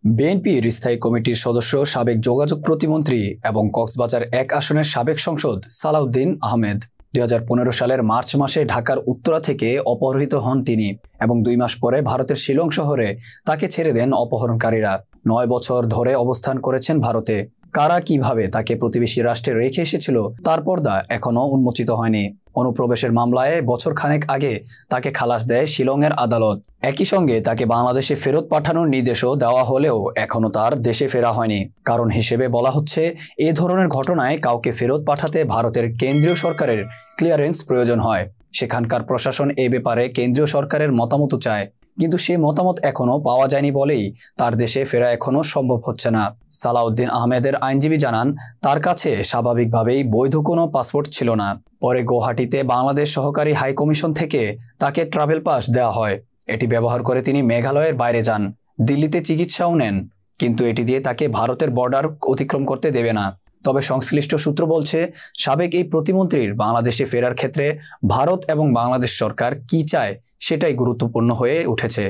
বিএনপির স্থায়ী কমিটির সদস্য সাবেক যোগাযোগ প্রতিমন্ত্রী এবং কক্সবাজার ১ আসনের সাবেক সংসদ সালাউদ্দিন আহমেদ ২০১৫ সালের মার্চ মাসে ঢাকার উত্তরা থেকে অপহৃত হন তিনি এবং ২ মাস পরে ভারতের শিলং শহরে তাকে ছেড়ে দেন অপহরণকারীরা। ৯ বছর ধরে অবস্থান করেছেন ভারতে। কারা কিভাবে তাকে প্রতিবেশী রাষ্ট্রে রেখে এসেছিল তার পর্দা এখনও উন্মোচিত হয়নি। অনুপ্রবেশের মামলায় বছর খানেক আগে তাকে খালাস দেয় শিলংয়ের আদালত। একই সঙ্গে তাকে বাংলাদেশে ফেরত পাঠানোর নির্দেশও দেওয়া হলেও এখনও তার দেশে ফেরা হয়নি। কারণ হিসেবে বলা হচ্ছে, এ ধরনের ঘটনায় কাউকে ফেরত পাঠাতে ভারতের কেন্দ্রীয় সরকারের ক্লিয়ারেন্স প্রয়োজন হয়। সেখানকার প্রশাসন এ ব্যাপারে কেন্দ্রীয় সরকারের মতামত চায়, কিন্তু সে মতামত এখনও পাওয়া যায়নি বলেই তার দেশে ফেরা এখনও সম্ভব হচ্ছে না। সালাউদ্দিন আহমেদের আইনজীবী জানান, তার কাছে স্বাভাবিকভাবেই বৈধ কোনো পাসপোর্ট ছিল না। পরে গুয়াহাটিতে বাংলাদেশ সহকারী হাইকমিশন থেকে তাকে ট্রাভেল পাস দেওয়া হয়। এটি ব্যবহার করে তিনি মেঘালয়ের বাইরে যান, দিল্লিতে চিকিৎসাও নেন, কিন্তু এটি দিয়ে তাকে ভারতের বর্ডার অতিক্রম করতে দেবে না। তবে সংশ্লিষ্ট সূত্র বলছে, সাবেক এই প্রতিমন্ত্রীর বাংলাদেশে ফেরার ক্ষেত্রে ভারত এবং বাংলাদেশ সরকার কি চায় সেটাই গুরুত্বপূর্ণ হয়ে উঠেছে।